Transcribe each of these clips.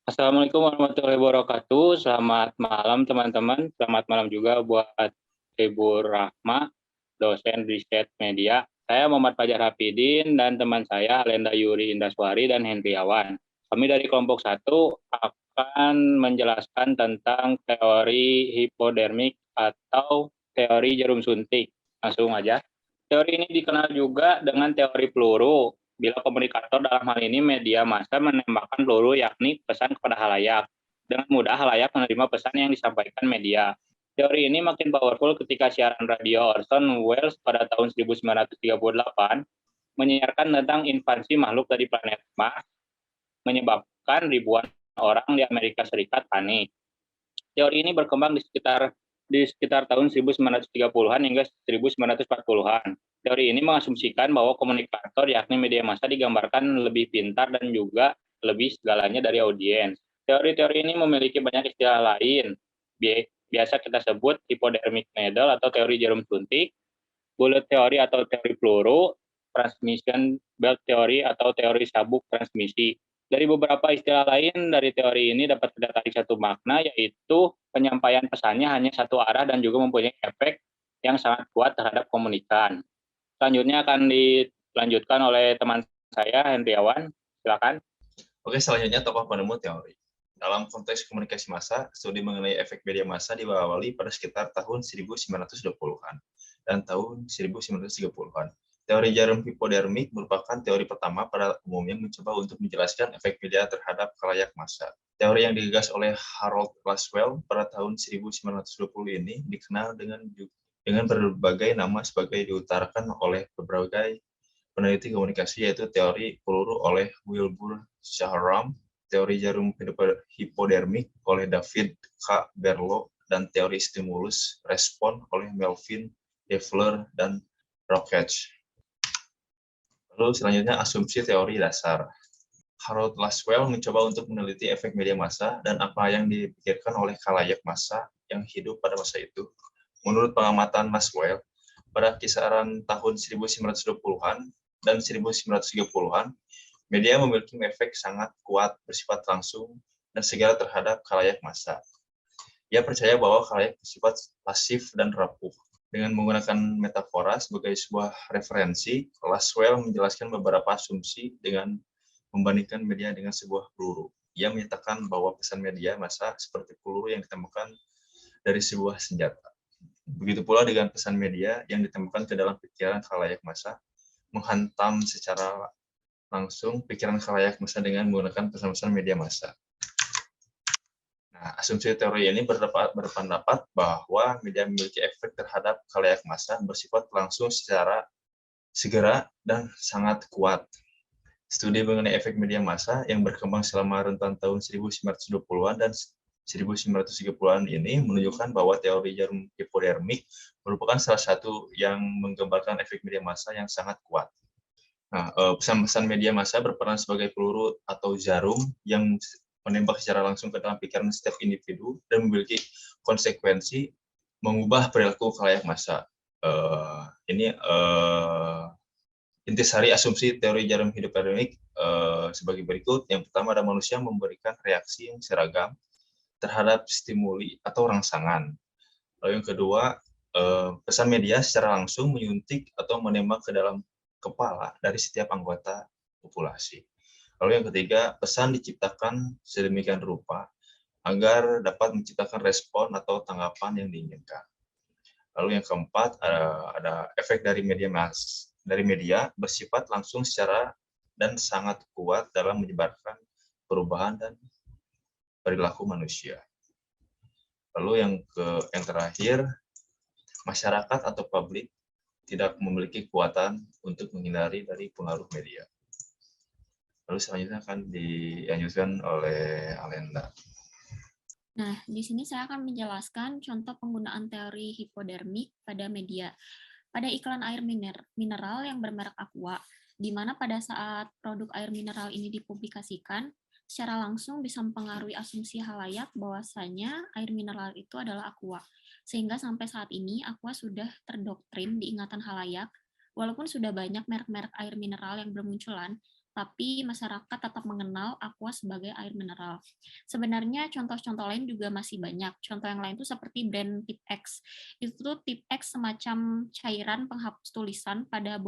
Assalamualaikum warahmatullahi wabarakatuh. Selamat malam teman-teman. Selamat malam juga buat Ibu Rahma, dosen riset media. Saya Muhammad Fajar Hafidin dan teman saya Alenda Yuri Indaswari dan Hendriawan. Kami dari kelompok 1 akan menjelaskan tentang teori hipodermik atau teori jarum suntik. Langsung aja. Teori ini dikenal juga dengan teori peluru, bila komunikator dalam hal ini media massa menembakkan peluru yakni pesan kepada halayak. Dengan mudah halayak menerima pesan yang disampaikan media. Teori ini makin powerful ketika siaran radio Orson Welles pada tahun 1938 menyiarkan tentang invasi makhluk dari planet Mars, menyebabkan ribuan orang di Amerika Serikat panik. Teori ini berkembang di sekitar tahun 1930-an hingga 1940-an. Teori ini mengasumsikan bahwa komunikator yakni media massa digambarkan lebih pintar dan juga lebih segalanya dari audiens. Teori-teori ini memiliki banyak istilah lain. Biasa kita sebut hypodermic needle atau teori jarum suntik, bullet teori atau teori peluru, transmission belt theory atau teori sabuk transmisi. Dari beberapa istilah lain dari teori ini dapat kita tarik satu makna, yaitu penyampaian pesannya hanya satu arah dan juga mempunyai efek yang sangat kuat terhadap komunikan. Selanjutnya akan dilanjutkan oleh teman saya, Hendriawan. Silakan. Oke, selanjutnya tokoh penemu teori. Dalam konteks komunikasi massa, studi mengenai efek media massa diawali pada sekitar tahun 1920-an dan tahun 1930-an. Teori jarum hipodermik merupakan teori pertama pada umumnya mencoba untuk menjelaskan efek media terhadap khalayak massa. Teori yang digagas oleh Harold Laswell pada tahun 1920 ini dikenal dengan berbagai nama sebagai diutarakan oleh berbagai peneliti komunikasi, yaitu teori peluru oleh Wilbur Shahram, teori jarum hipodermik oleh David K. Berlo, dan teori stimulus respon oleh Melvin Devler dan Rockach. Lalu selanjutnya asumsi teori dasar. Harold Laswell mencoba untuk meneliti efek media massa dan apa yang dipikirkan oleh khalayak massa yang hidup pada masa itu. Menurut pengamatan Laswell, pada kisaran tahun 1920-an dan 1930-an, media memiliki efek sangat kuat bersifat langsung dan segera terhadap khalayak massa. Ia percaya bahwa khalayak bersifat pasif dan rapuh. Dengan menggunakan metafora sebagai sebuah referensi, Laswell menjelaskan beberapa asumsi dengan membandingkan media dengan sebuah peluru. Ia menyatakan bahwa pesan media massa seperti peluru yang ditembakkan dari sebuah senjata. Begitu pula dengan pesan media yang ditembakkan ke dalam pikiran khalayak massa, menghantam secara langsung pikiran khalayak massa dengan menggunakan pesan-pesan media massa. Nah, asumsi teori ini berpendapat bahwa media memiliki efek terhadap khalayak massa bersifat langsung secara segera dan sangat kuat. Studi mengenai efek media massa yang berkembang selama rentan tahun 1920-an dan 1930-an ini menunjukkan bahwa teori jarum hipodermik merupakan salah satu yang menggambarkan efek media massa yang sangat kuat. Nah, pesan-pesan media massa berperan sebagai peluru atau jarum yang menembak secara langsung ke dalam pikiran setiap individu dan memiliki konsekuensi mengubah perilaku khalayak massa. Ini intisari asumsi teori jarum hipodermik sebagai berikut. Yang pertama, ada manusia memberikan reaksi yang seragam terhadap stimuli atau rangsangan. Lalu yang kedua, pesan media secara langsung menyuntik atau menembak ke dalam kepala dari setiap anggota populasi. Lalu yang ketiga, pesan diciptakan sedemikian rupa agar dapat menciptakan respon atau tanggapan yang diinginkan. Lalu yang keempat, ada efek dari media bersifat langsung secara dan sangat kuat dalam menyebarkan perubahan dan perilaku manusia. Lalu yang terakhir, masyarakat atau publik tidak memiliki kekuatan untuk menghindari dari pengaruh media. Lalu selanjutnya akan dilanjutkan oleh Alenda. Nah, di sini saya akan menjelaskan contoh penggunaan teori hipodermik pada media. Pada iklan air mineral yang bermerek Aqua, di mana pada saat produk air mineral ini dipublikasikan, secara langsung bisa mempengaruhi asumsi halayak bahwasanya air mineral itu adalah Aqua. Sehingga sampai saat ini Aqua sudah terdoktrin di ingatan halayak, walaupun sudah banyak merek-merek air mineral yang bermunculan, tapi masyarakat tetap mengenal aqua sebagai air mineral. Sebenarnya contoh-contoh lain juga masih banyak. Contoh yang lain itu seperti brand Tipex. Itu Tipex semacam cairan penghapus tulisan pada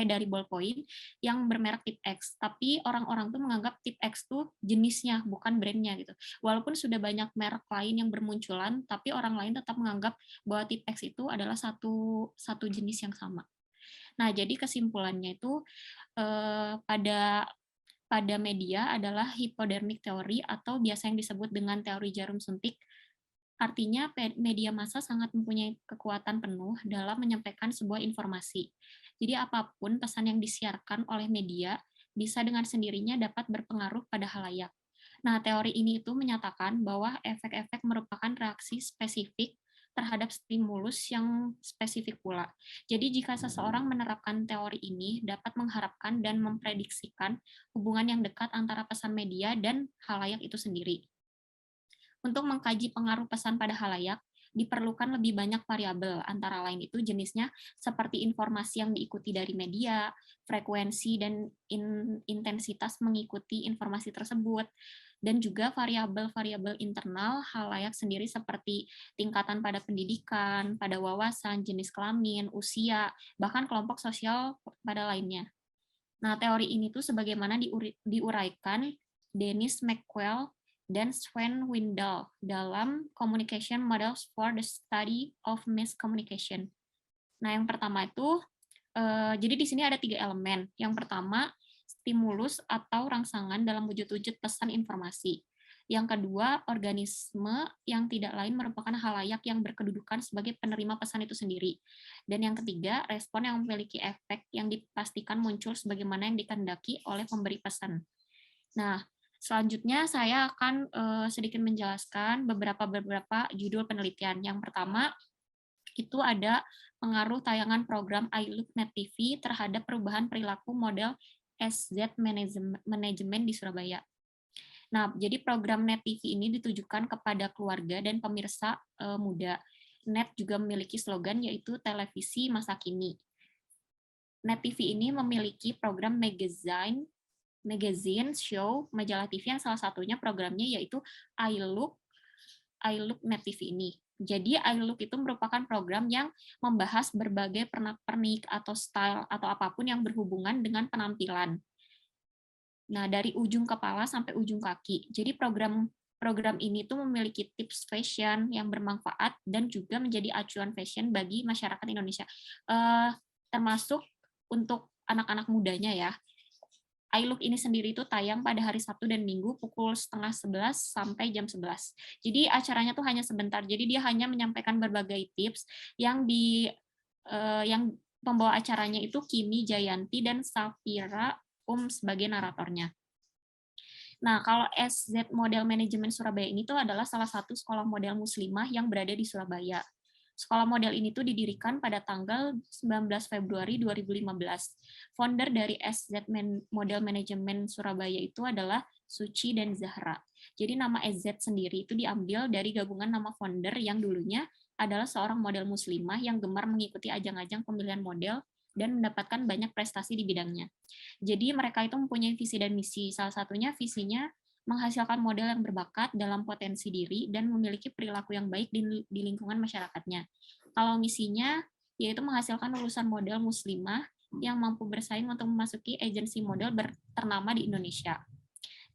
dari ballpoint yang bermerek Tipex. Tapi orang-orang tuh menganggap Tipex tuh jenisnya, bukan brandnya gitu. Walaupun sudah banyak merek lain yang bermunculan, tapi orang lain tetap menganggap bahwa Tipex itu adalah satu jenis yang sama. Nah, jadi kesimpulannya itu pada media adalah hypodermic teori atau biasa yang disebut dengan teori jarum suntik. Artinya media massa sangat mempunyai kekuatan penuh dalam menyampaikan sebuah informasi. Jadi apapun pesan yang disiarkan oleh media bisa dengan sendirinya dapat berpengaruh pada halayak. Nah, teori ini itu menyatakan bahwa efek-efek merupakan reaksi spesifik terhadap stimulus yang spesifik pula. Jadi jika seseorang menerapkan teori ini dapat mengharapkan dan memprediksikan hubungan yang dekat antara pesan media dan halayak itu sendiri. Untuk mengkaji pengaruh pesan pada halayak, diperlukan lebih banyak variabel, antara lain itu jenisnya seperti informasi yang diikuti dari media, frekuensi dan intensitas mengikuti informasi tersebut, dan juga variabel-variabel internal halayak sendiri seperti tingkatan pada pendidikan, pada wawasan, jenis kelamin, usia, bahkan kelompok sosial pada lainnya. Nah, teori ini tuh sebagaimana diuraikan Dennis McQuell dan Sven Windal dalam Communication Models for the Study of Mass Communication. Nah, yang pertama itu, jadi di sini ada 3 elemen. Yang pertama, stimulus atau rangsangan dalam wujud-wujud pesan informasi. Yang kedua, organisme yang tidak lain merupakan halayak yang berkedudukan sebagai penerima pesan itu sendiri. Dan yang ketiga, respon yang memiliki efek yang dipastikan muncul sebagaimana yang dikehendaki oleh pemberi pesan. Nah, selanjutnya saya akan sedikit menjelaskan beberapa judul penelitian. Yang pertama, itu ada pengaruh tayangan program iLook Net TV terhadap perubahan perilaku model SZ Management di Surabaya. Nah, jadi program Net TV ini ditujukan kepada keluarga dan pemirsa muda. Net juga memiliki slogan yaitu televisi masa kini. Net TV ini memiliki program magazine, show, majalah TV yang salah satunya programnya yaitu iLook Net TV ini. Jadi iLook itu merupakan program yang membahas berbagai pernak-pernik atau style atau apapun yang berhubungan dengan penampilan. Nah, dari ujung kepala sampai ujung kaki. Jadi program ini tuh memiliki tips fashion yang bermanfaat dan juga menjadi acuan fashion bagi masyarakat Indonesia. Termasuk untuk anak-anak mudanya ya. iLook ini sendiri itu tayang pada hari Sabtu dan Minggu pukul 10:30 sampai jam 11. Jadi acaranya tuh hanya sebentar. Jadi dia hanya menyampaikan berbagai tips yang yang pembawa acaranya itu Kimi Jayanti dan Safira sebagai naratornya. Nah, kalau SZ Model Manajemen Surabaya ini tuh adalah salah satu sekolah model muslimah yang berada di Surabaya. Sekolah model ini tuh didirikan pada tanggal 19 Februari 2015. Founder dari SZ Model Manajemen Surabaya itu adalah Suci dan Zahra. Jadi nama SZ sendiri itu diambil dari gabungan nama founder yang dulunya adalah seorang model muslimah yang gemar mengikuti ajang-ajang pemilihan model dan mendapatkan banyak prestasi di bidangnya. Jadi mereka itu mempunyai visi dan misi. Salah satunya visinya menghasilkan model yang berbakat dalam potensi diri dan memiliki perilaku yang baik di lingkungan masyarakatnya. Kalau misinya, yaitu menghasilkan lulusan model muslimah yang mampu bersaing untuk memasuki agensi model ternama di Indonesia.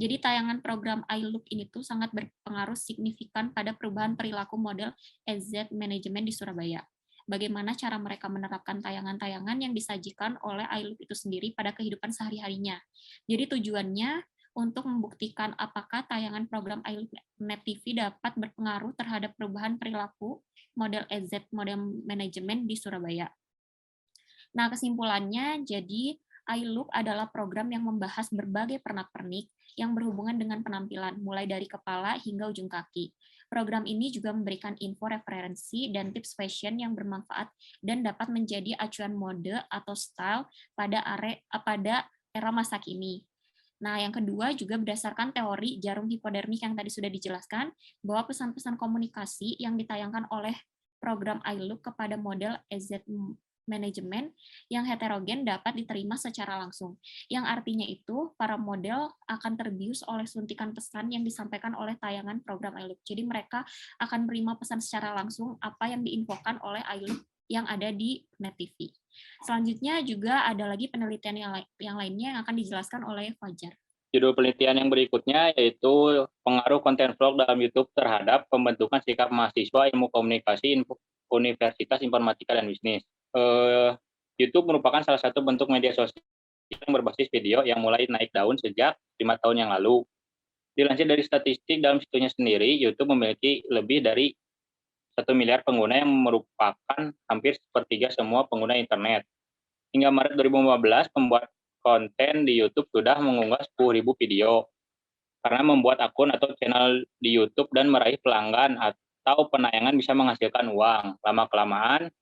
Jadi tayangan program iLook ini tuh sangat berpengaruh signifikan pada perubahan perilaku model SZ Management di Surabaya. Bagaimana cara mereka menerapkan tayangan-tayangan yang disajikan oleh iLook itu sendiri pada kehidupan sehari-harinya. Jadi tujuannya untuk membuktikan apakah tayangan program iLook Net TV dapat berpengaruh terhadap perubahan perilaku model SZ Model Management di Surabaya. Nah, kesimpulannya, jadi iLook adalah program yang membahas berbagai pernak-pernik yang berhubungan dengan penampilan, mulai dari kepala hingga ujung kaki. Program ini juga memberikan info referensi dan tips fashion yang bermanfaat dan dapat menjadi acuan mode atau style pada era masa kini. Nah, yang kedua juga berdasarkan teori jarum hipodermik yang tadi sudah dijelaskan, bahwa pesan-pesan komunikasi yang ditayangkan oleh program iLook kepada model SZ manajemen yang heterogen dapat diterima secara langsung. Yang artinya itu, para model akan terbius oleh suntikan pesan yang disampaikan oleh tayangan program iLoop. Jadi mereka akan menerima pesan secara langsung apa yang diinfokan oleh iLoop yang ada di Net TV. Selanjutnya juga ada lagi penelitian yang lainnya yang akan dijelaskan oleh Fajar. Judul penelitian yang berikutnya yaitu pengaruh konten vlog dalam YouTube terhadap pembentukan sikap mahasiswa ilmu komunikasi Universitas Informatika dan Bisnis. YouTube merupakan salah satu bentuk media sosial yang berbasis video yang mulai naik daun sejak 5 tahun yang lalu. Dilansir dari statistik dalam situnya sendiri, YouTube memiliki lebih dari 1 miliar pengguna yang merupakan hampir sepertiga semua pengguna internet. Hingga Maret 2015, pembuat konten di YouTube sudah mengunggah 10.000 video. Karena membuat akun atau channel di YouTube dan meraih pelanggan atau penayangan bisa menghasilkan uang. Lama-kelamaan,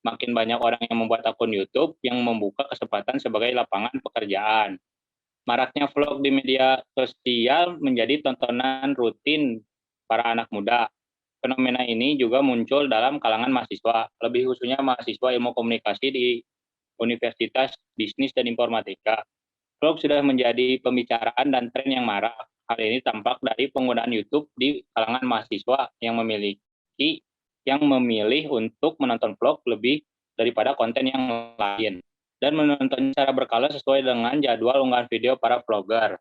makin banyak orang yang membuat akun YouTube yang membuka kesempatan sebagai lapangan pekerjaan. Maraknya vlog di media sosial menjadi tontonan rutin para anak muda. Fenomena ini juga muncul dalam kalangan mahasiswa, lebih khususnya mahasiswa ilmu komunikasi di Universitas Bisnis dan Informatika. Vlog sudah menjadi pembicaraan dan tren yang marak. Hal ini tampak dari penggunaan YouTube di kalangan mahasiswa yang memilih untuk menonton vlog lebih daripada konten yang lain dan menonton secara berkala sesuai dengan jadwal unggahan video para vlogger.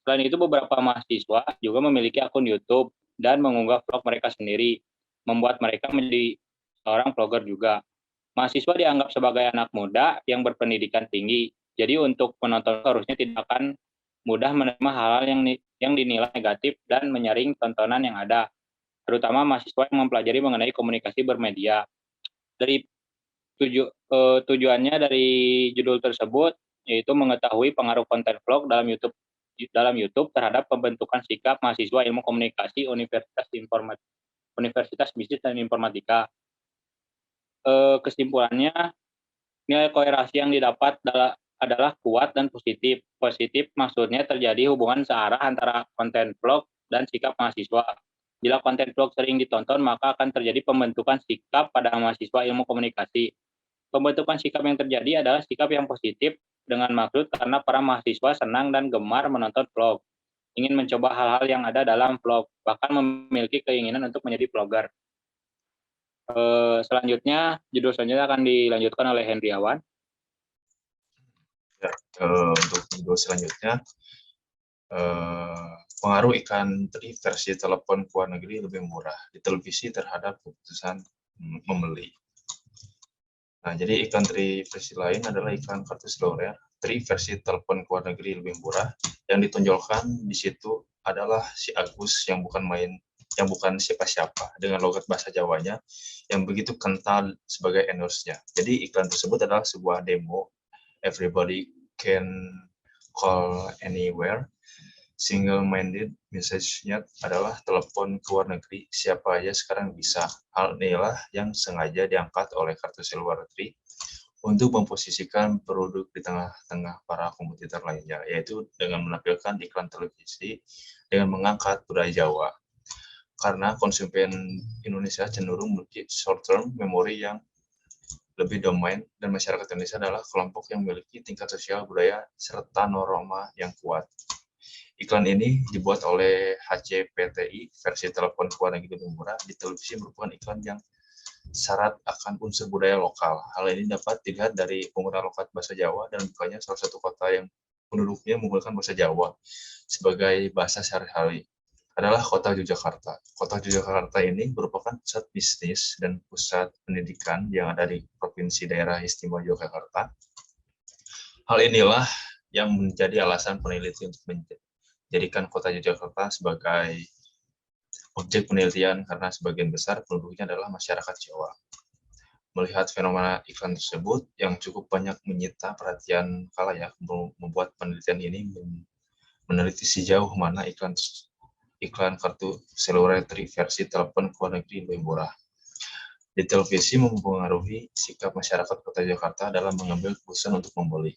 Selain itu, beberapa mahasiswa juga memiliki akun YouTube dan mengunggah vlog mereka sendiri, membuat mereka menjadi seorang vlogger juga. Mahasiswa dianggap sebagai anak muda yang berpendidikan tinggi, jadi untuk penonton harusnya tidak akan mudah menerima hal-hal yang dinilai negatif dan menyaring tontonan yang ada, terutama mahasiswa yang mempelajari mengenai komunikasi bermedia. Dari tujuannya dari judul tersebut yaitu mengetahui pengaruh konten vlog dalam YouTube terhadap pembentukan sikap mahasiswa ilmu komunikasi Universitas Bisnis dan Informatika. Kesimpulannya, nilai kolerasi yang didapat adalah kuat dan positif. Positif maksudnya terjadi hubungan searah antara konten vlog dan sikap mahasiswa. Bila konten vlog sering ditonton, maka akan terjadi pembentukan sikap pada mahasiswa ilmu komunikasi. Pembentukan sikap yang terjadi adalah sikap yang positif dengan maksud karena para mahasiswa senang dan gemar menonton vlog, ingin mencoba hal-hal yang ada dalam vlog, bahkan memiliki keinginan untuk menjadi vlogger. Selanjutnya, judul selanjutnya akan dilanjutkan oleh Hendriawan. Ya, untuk judul selanjutnya, pengaruh iklan teri versi telepon ke luar negeri lebih murah di televisi terhadap keputusan membeli. Nah, jadi iklan teri versi lain adalah iklan kartu seluler teri versi telepon ke luar negeri lebih murah. Yang ditonjolkan di situ adalah si Agus yang bukan siapa-siapa dengan logat bahasa Jawanya yang begitu kental sebagai endorse-nya. Jadi iklan tersebut adalah sebuah demo everybody can call anywhere. Single-minded message-nya adalah telepon ke luar negeri, siapa aja sekarang bisa. Hal inilah yang sengaja diangkat oleh kartu seluler Tri untuk memposisikan produk di tengah-tengah para kompetitor lainnya, yaitu dengan menampilkan iklan televisi dengan mengangkat budaya Jawa. Karena konsumen Indonesia cenderung memiliki short-term memory yang lebih domain, dan masyarakat Indonesia adalah kelompok yang memiliki tingkat sosial budaya serta norma yang kuat. Iklan ini dibuat oleh HCPTI versi telepon ke luar negeri lebih murah di televisi merupakan iklan yang syarat akan unsur budaya lokal. Hal ini dapat dilihat dari penggunaan logat bahasa Jawa dan bukannya salah satu kota yang penduduknya menggunakan bahasa Jawa sebagai bahasa sehari-hari adalah kota Yogyakarta. Kota Yogyakarta ini merupakan pusat bisnis dan pusat pendidikan yang ada di Provinsi Daerah Istimewa Yogyakarta. Hal inilah yang menjadi alasan peneliti untuk menjadikan kota Yogyakarta sebagai objek penelitian karena sebagian besar penduduknya adalah masyarakat Jawa. Melihat fenomena iklan tersebut yang cukup banyak menyita perhatian khalayak, membuat penelitian ini meneliti sejauh mana iklan kartu seluler versi telepon ke luar negeri lebih murah di televisi mempengaruhi sikap masyarakat Kota Jakarta dalam mengambil keputusan untuk membeli.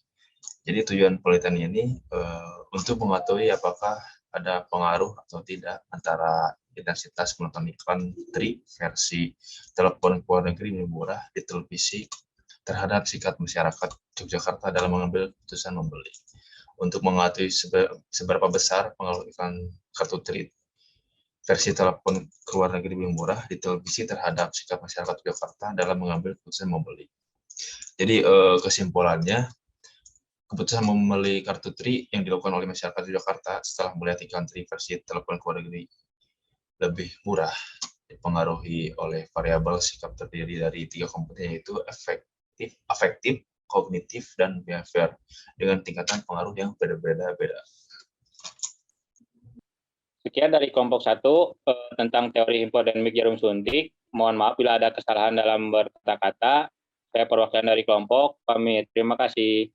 Jadi tujuan penelitian ini untuk mengetahui apakah ada pengaruh atau tidak antara intensitas menonton iklan Tri versi telepon ke luar negeri lebih murah di televisi terhadap sikap masyarakat Yogyakarta dalam mengambil keputusan membeli. Untuk mengetahui seberapa besar pengaruh iklan kartu TRI versi telepon ke luar negeri lebih murah di televisi terhadap sikap masyarakat Yogyakarta dalam mengambil keputusan membeli. Jadi kesimpulannya, keputusan membeli kartu TRI yang dilakukan oleh masyarakat Yogyakarta setelah melihat iklan TRI versi telepon ke luar negeri lebih murah dipengaruhi oleh variabel sikap terdiri dari 3 komponen, yaitu afektif, kognitif, dan behavior dengan tingkatan pengaruh yang berbeda-beda. Sekian dari kelompok 1 tentang teori hipodinamik jarum suntik. Mohon maaf bila ada kesalahan dalam berkata-kata. Saya perwakilan dari kelompok, pamit. Terima kasih.